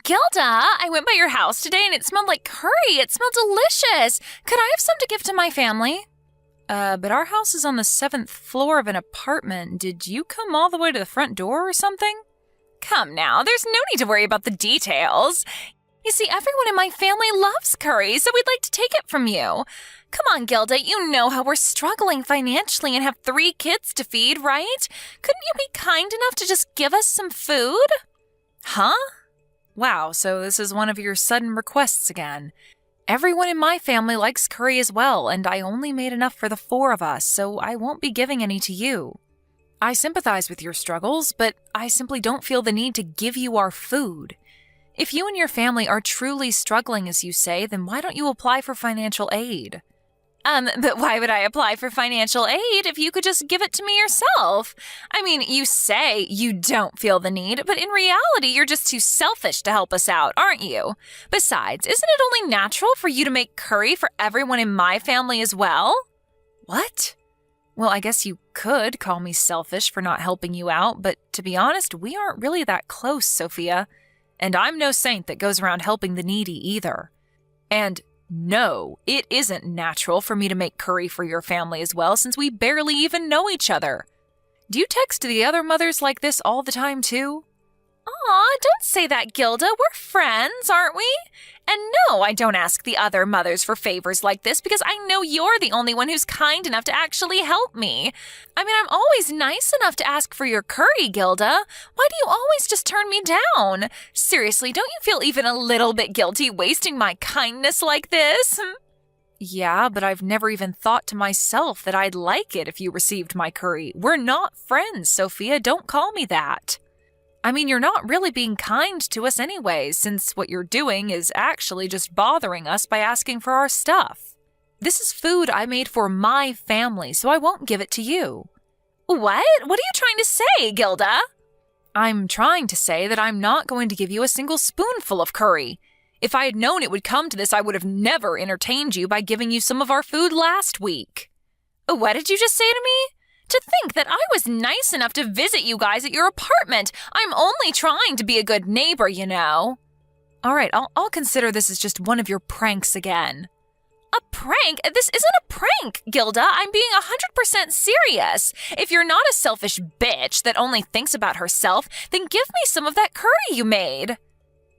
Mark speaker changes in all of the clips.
Speaker 1: Gilda, I went by your house today and it smelled like curry. It smelled delicious. Could I have some to give to my family? But our house is on the 7th floor of an apartment. Did you come all the way to the front door or something? Come now, there's no need to worry about the details. You see, everyone in my family loves curry, so we'd like to take it from you. Come on, Gilda, you know how we're struggling financially and have 3 kids to feed, right? Couldn't you be kind enough to just give us some food? Huh? Wow, so this is one of your sudden requests again. Everyone in my family likes curry as well, and I only made enough for the 4 of us, so I won't be giving any to you. I sympathize with your struggles, but I simply don't feel the need to give you our food. If you and your family are truly struggling, as you say, then why don't you apply for financial aid? But why would I apply for financial aid if you could just give it to me yourself? I mean, you say you don't feel the need, but in reality, you're just too selfish to help us out, aren't you? Besides, isn't it only natural for you to make curry for everyone in my family as well? What? Well, I guess you could call me selfish for not helping you out, but to be honest, we aren't really that close, Sophia. And I'm no saint that goes around helping the needy either. And no, it isn't natural for me to make curry for your family as well, since we barely even know each other. Do you text the other mothers like this all the time too? Aw, don't say that, Gilda. We're friends, aren't we? And no, I don't ask the other mothers for favors like this because I know you're the only one who's kind enough to actually help me. I mean, I'm always nice enough to ask for your curry, Gilda. Why do you always just turn me down? Seriously, don't you feel even a little bit guilty wasting my kindness like this? Yeah, but I've never even thought to myself that I'd like it if you received my curry. We're not friends, Sophia. Don't call me that. I mean, you're not really being kind to us anyways, since what you're doing is actually just bothering us by asking for our stuff. This is food I made for my family, so I won't give it to you. What? What are you trying to say, Gilda? I'm trying to say that I'm not going to give you a single spoonful of curry. If I had known it would come to this, I would have never entertained you by giving you some of our food last week. What did you just say to me? To think that I was nice enough to visit you guys at your apartment. I'm only trying to be a good neighbor, you know. All right, I'll consider this as just one of your pranks again. A prank? This isn't a prank, Gilda. I'm being 100% serious. If you're not a selfish bitch that only thinks about herself, then give me some of that curry you made.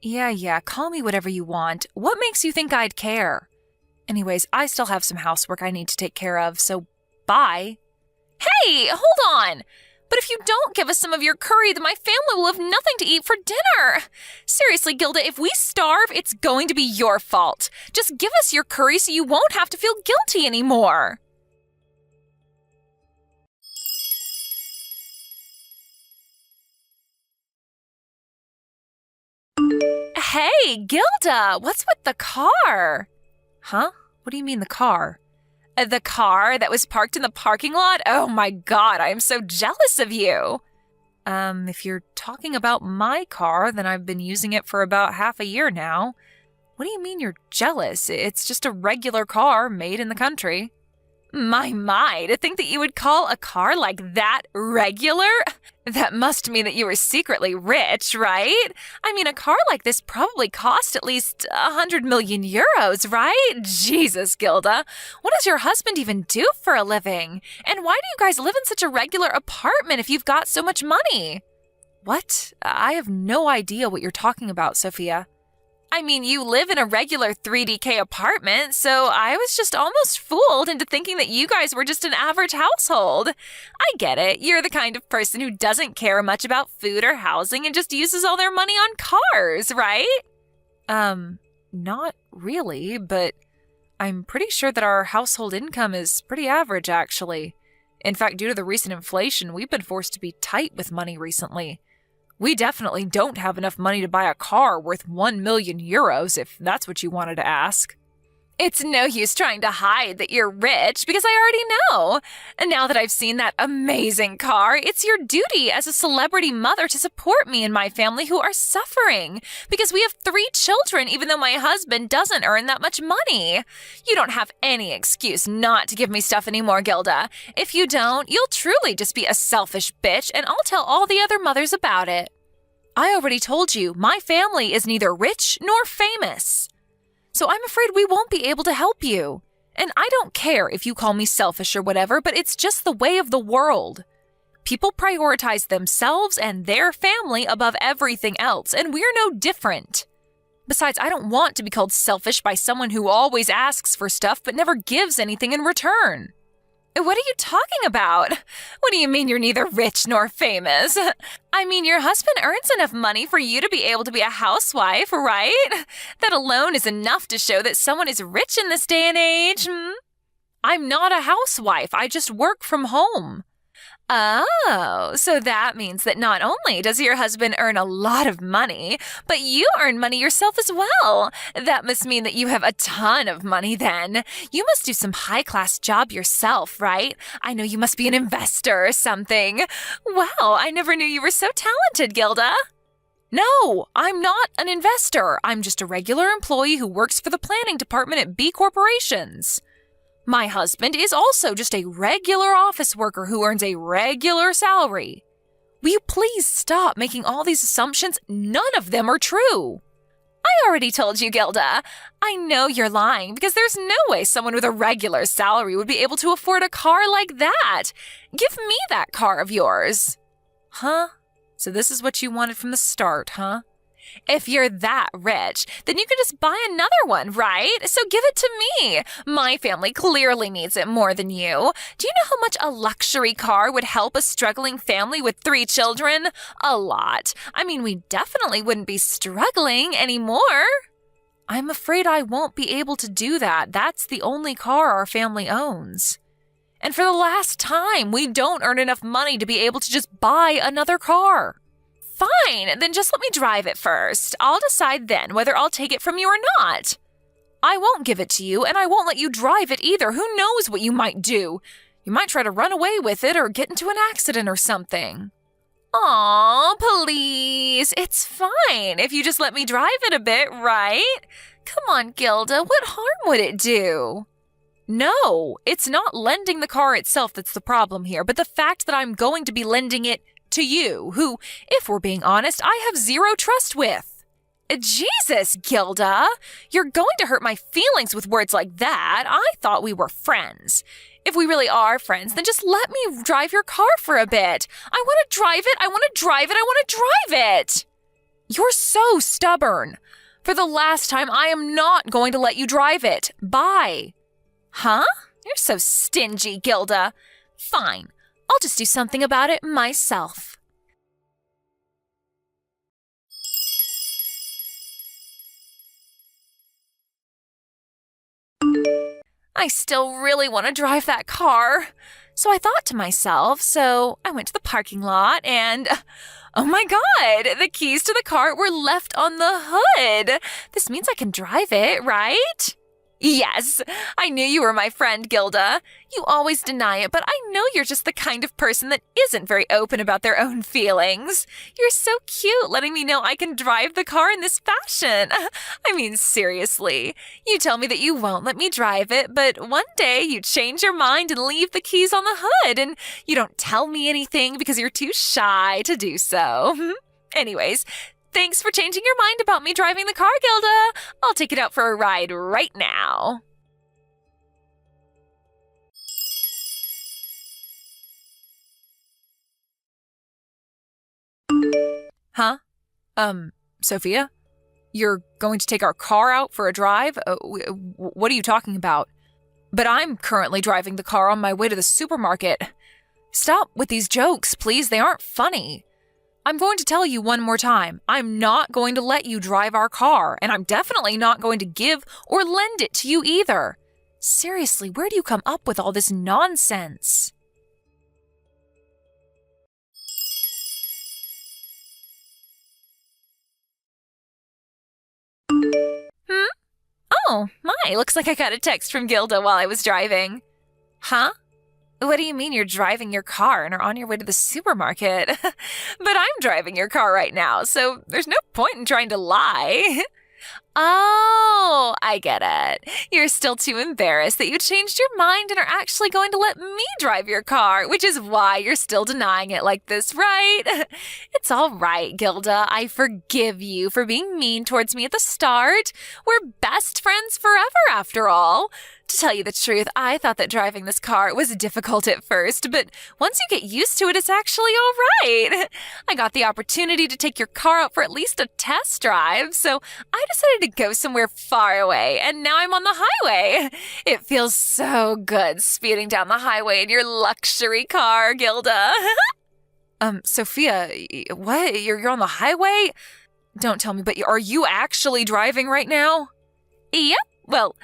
Speaker 1: Yeah, call me whatever you want. What makes you think I'd care? Anyways, I still have some housework I need to take care of, so bye. Hey, hold on! But if you don't give us some of your curry, then my family will have nothing to eat for dinner. Seriously, Gilda, if we starve, it's going to be your fault. Just give us your curry so you won't have to feel guilty anymore. Hey, Gilda, what's with the car? Huh? What do you mean the car? The car that was parked in the parking lot? Oh my God, I am so jealous of you. If you're talking about my car, then I've been using it for about half a year now. What do you mean you're jealous? It's just a regular car made in the country. My, to think that you would call a car like that regular? That must mean that you were secretly rich, right? I mean, a car like this probably cost at least 100 million euros, right? Jesus, Gilda. What does your husband even do for a living? And why do you guys live in such a regular apartment if you've got so much money? What? I have no idea what you're talking about, Sophia. I mean, you live in a regular 3DK apartment, so I was just almost fooled into thinking that you guys were just an average household. I get it. You're the kind of person who doesn't care much about food or housing and just uses all their money on cars, right? Not really, but I'm pretty sure that our household income is pretty average, actually. In fact, due to the recent inflation, we've been forced to be tight with money recently. We definitely don't have enough money to buy a car worth 1 million euros, if that's what you wanted to ask. It's no use trying to hide that you're rich, because I already know. And now that I've seen that amazing car, it's your duty as a celebrity mother to support me and my family who are suffering, because we have 3 children, even though my husband doesn't earn that much money. You don't have any excuse not to give me stuff anymore, Gilda. If you don't, you'll truly just be a selfish bitch, and I'll tell all the other mothers about it. I already told you, my family is neither rich nor famous. So I'm afraid we won't be able to help you. And I don't care if you call me selfish or whatever, but it's just the way of the world. People prioritize themselves and their family above everything else, and we're no different. Besides, I don't want to be called selfish by someone who always asks for stuff but never gives anything in return. What are you talking about? What do you mean you're neither rich nor famous? I mean, your husband earns enough money for you to be able to be a housewife, right? That alone is enough to show that someone is rich in this day and age. I'm not a housewife. I just work from home. Oh, so that means that not only does your husband earn a lot of money, but you earn money yourself as well. That must mean that you have a ton of money then. You must do some high-class job yourself, right? I know you must be an investor or something. Wow, I never knew you were so talented, Gilda. No, I'm not an investor. I'm just a regular employee who works for the planning department at B Corporations. My husband is also just a regular office worker who earns a regular salary. Will you please stop making all these assumptions? None of them are true. I already told you, Gilda. I know you're lying because there's no way someone with a regular salary would be able to afford a car like that. Give me that car of yours. Huh? So this is what you wanted from the start, huh? If you're that rich, then you can just buy another one, right? So give it to me. My family clearly needs it more than you. Do you know how much a luxury car would help a struggling family with 3 children? A lot. I mean, we definitely wouldn't be struggling anymore. I'm afraid I won't be able to do that. That's the only car our family owns. And for the last time, we don't earn enough money to be able to just buy another car. Fine, then just let me drive it first. I'll decide then whether I'll take it from you or not. I won't give it to you, and I won't let you drive it either. Who knows what you might do? You might try to run away with it or get into an accident or something. Aw, please. It's fine if you just let me drive it a bit, right? Come on, Gilda, what harm would it do? No, it's not lending the car itself that's the problem here, but the fact that I'm going to be lending it to you, who, if we're being honest, I have zero trust with. Jesus, Gilda, you're going to hurt my feelings with words like that. I thought we were friends. If we really are friends, then just let me drive your car for a bit. I want to drive it. I want to drive it. I want to drive it. You're so stubborn. For the last time, I am not going to let you drive it. Bye. Huh? You're so stingy, Gilda. Fine. I'll just do something about it myself. I still really want to drive that car. So I thought to myself, so I went to the parking lot and, oh my God, the keys to the car were left on the hood. This means I can drive it, right? Yes, I knew you were my friend, Gilda. You always deny it, but I know you're just the kind of person that isn't very open about their own feelings. You're so cute letting me know I can drive the car in this fashion. I mean, seriously. You tell me that you won't let me drive it, but one day you change your mind and leave the keys on the hood, and you don't tell me anything because you're too shy to do so. Anyways, thanks for changing your mind about me driving the car, Gilda. I'll take it out for a ride right now. Huh? Sophia? You're going to take our car out for a drive? What are you talking about? But I'm currently driving the car on my way to the supermarket. Stop with these jokes, please. They aren't funny. I'm going to tell you one more time. I'm not going to let you drive our car, and I'm definitely not going to give or lend it to you either. Seriously, where do you come up with all this nonsense? Oh, my, looks like I got a text from Gilda while I was driving. Huh? What do you mean you're driving your car and are on your way to the supermarket? But I'm driving your car right now, so there's no point in trying to lie. Oh, I get it. You're still too embarrassed that you changed your mind and are actually going to let me drive your car, which is why you're still denying it like this, right? It's all right, Gilda. I forgive you for being mean towards me at the start. We're best friends forever, after all. To tell you the truth, I thought that driving this car was difficult at first, but once you get used to it, it's actually all right. I got the opportunity to take your car out for at least a test drive, so I decided to go somewhere far away, and now I'm on the highway. It feels so good speeding down the highway in your luxury car, Gilda. Sophia, what? You're on the highway? Don't tell me, but are you actually driving right now? Yep. Well,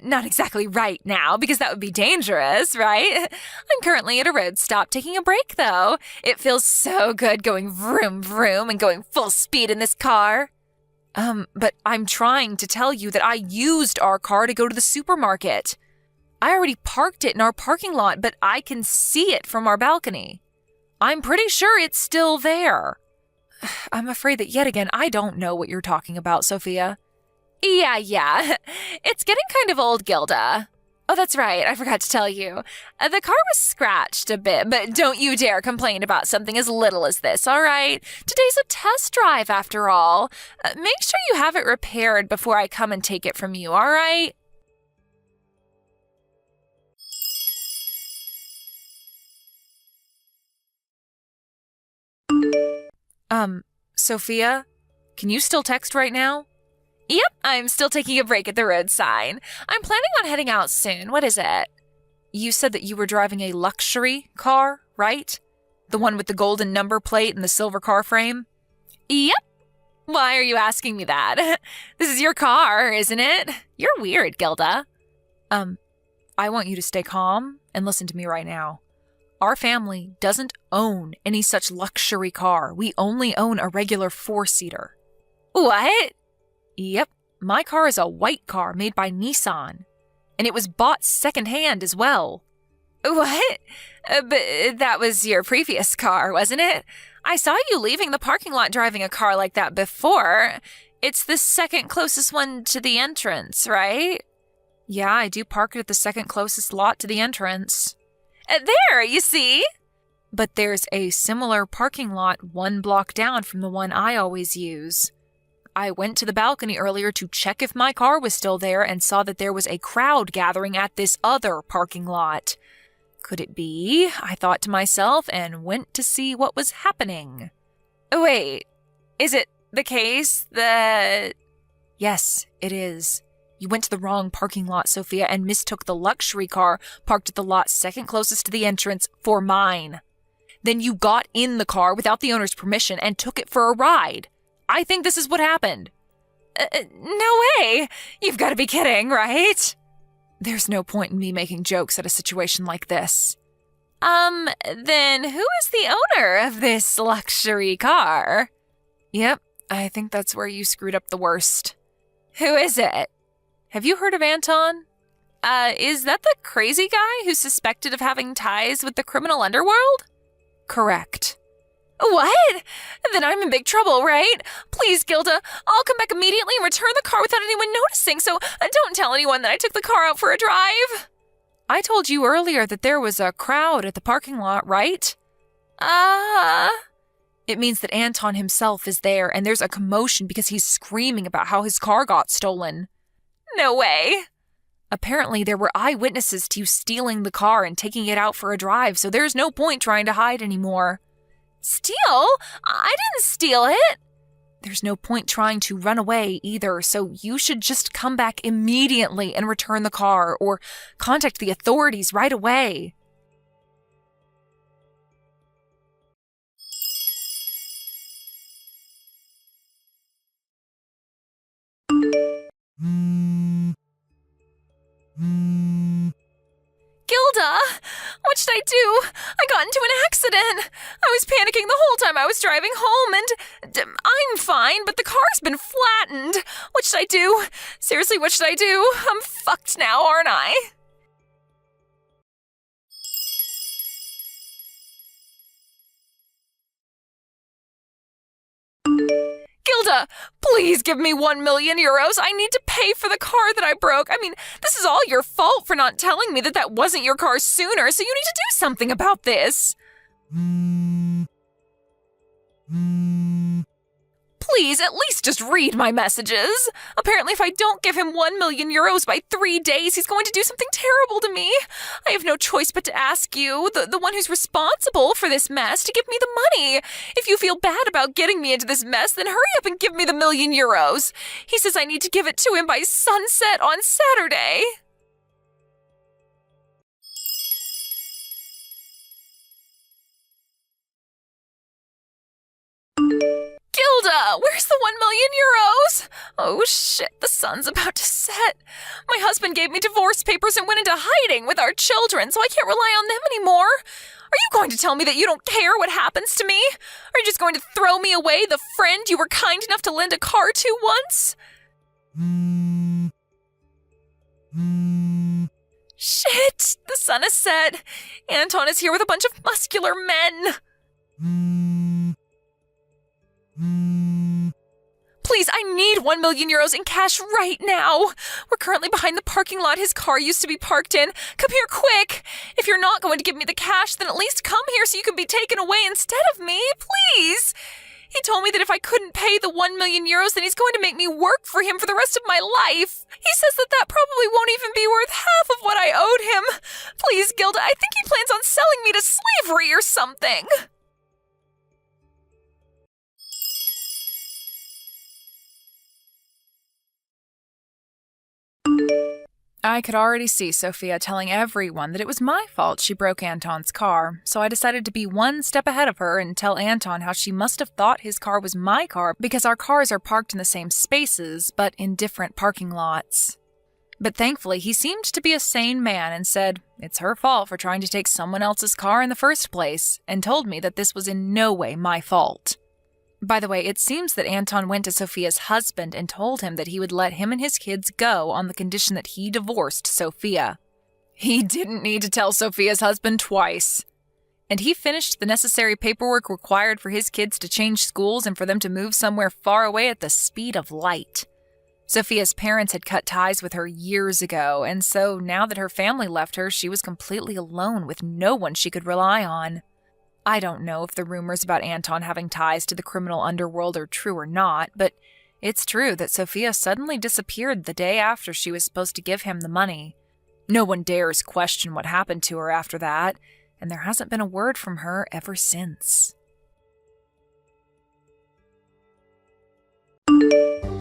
Speaker 1: not exactly right now, because that would be dangerous, right? I'm currently at a road stop taking a break, though. It feels so good going vroom vroom and going full speed in this car. But I'm trying to tell you that I used our car to go to the supermarket. I already parked it in our parking lot, but I can see it from our balcony. I'm pretty sure it's still there. I'm afraid that yet again, I don't know what you're talking about, Sophia. Yeah. It's getting kind of old, Gilda. Oh, that's right. I forgot to tell you. The car was scratched a bit, but don't you dare complain about something as little as this, all right? Today's a test drive, after all. Make sure you have it repaired before I come and take it from you, all right? Sophia, can you still text right now? Yep, I'm still taking a break at the road sign. I'm planning on heading out soon. What is it? You said that you were driving a luxury car, right? The one with the golden number plate and the silver car frame? Yep. Why are you asking me that? This is your car, isn't it? You're weird, Gilda. I want you to stay calm and listen to me right now. Our family doesn't own any such luxury car. We only own a regular 4-seater. What? Yep, my car is a white car made by Nissan. And it was bought secondhand as well. What? But that was your previous car, wasn't it? I saw you leaving the parking lot driving a car like that before. It's the second closest one to the entrance, right? Yeah, I do park it at the second closest lot to the entrance. There, you see? But there's a similar parking lot 1 block down from the one I always use. I went to the balcony earlier to check if my car was still there and saw that there was a crowd gathering at this other parking lot. Could it be? I thought to myself and went to see what was happening. Wait, is it the case that... Yes, it is. You went to the wrong parking lot, Sophia, and mistook the luxury car parked at the lot second closest to the entrance for mine. Then you got in the car without the owner's permission and took it for a ride. I think this is what happened. No way! You've got to be kidding, right? There's no point in me making jokes at a situation like this. Then who is the owner of this luxury car? Yep, I think that's where you screwed up the worst. Who is it? Have you heard of Anton? Is that the crazy guy who's suspected of having ties with the criminal underworld? Correct. What? Then I'm in big trouble, right? Please, Gilda, I'll come back immediately and return the car without anyone noticing, so don't tell anyone that I took the car out for a drive. I told you earlier that there was a crowd at the parking lot, right? It means that Anton himself is there, and there's a commotion because he's screaming about how his car got stolen. No way. Apparently, there were eyewitnesses to you stealing the car and taking it out for a drive, so there's no point trying to hide anymore. Steal? I didn't steal it. There's no point trying to run away either, so you should just come back immediately and return the car, or contact the authorities right away. Gilda! What should I do? I got into an accident. I was panicking the whole time I was driving home, and I'm fine, but the car's been flattened. What should I do? Seriously, what should I do? I'm fucked now, aren't I? Gilda, please give me 1 million euros. I need to pay for the car that I broke. I mean, this is all your fault for not telling me that that wasn't your car sooner, so you need to do something about this. Please, at least just read my messages. Apparently, if I don't give him 1 million euros by 3 days, he's going to do something terrible to me. I have no choice but to ask you, the one who's responsible for this mess, to give me the money. If you feel bad about getting me into this mess, then hurry up and give me the 1 million euros. He says I need to give it to him by sunset on Saturday. Gilda, where's the 1 million euros? Oh shit, the sun's about to set. My husband gave me divorce papers and went into hiding with our children, so I can't rely on them anymore. Are you going to tell me that you don't care what happens to me? Are you just going to throw me away, the friend you were kind enough to lend a car to once? Shit, the sun has set. Anton is here with a bunch of muscular men. Please, I need 1 million euros in cash right now. We're currently behind the parking lot his car used to be parked in. Come here quick. If you're not going to give me the cash, then at least come here so you can be taken away instead of me, please. He told me that if I couldn't pay the 1 million euros, then he's going to make me work for him for the rest of my life. He says that that probably won't even be worth half of what I owed him. Please, Gilda, I think he plans on selling me to slavery or something. I could already see Sophia telling everyone that it was my fault she broke Anton's car, so I decided to be one step ahead of her and tell Anton how she must have thought his car was my car because our cars are parked in the same spaces, but in different parking lots. But thankfully, he seemed to be a sane man and said it's her fault for trying to take someone else's car in the first place, and told me that this was in no way my fault. By the way, it seems that Anton went to Sophia's husband and told him that he would let him and his kids go on the condition that he divorced Sophia. He didn't need to tell Sophia's husband twice. And he finished the necessary paperwork required for his kids to change schools and for them to move somewhere far away at the speed of light. Sophia's parents had cut ties with her years ago, and so now that her family left her, she was completely alone with no one she could rely on. I don't know if the rumors about Anton having ties to the criminal underworld are true or not, but it's true that Sophia suddenly disappeared the day after she was supposed to give him the money. No one dares question what happened to her after that, and there hasn't been a word from her ever since.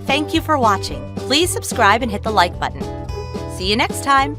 Speaker 2: Thank you for watching. Please subscribe and hit the like button. See you next time.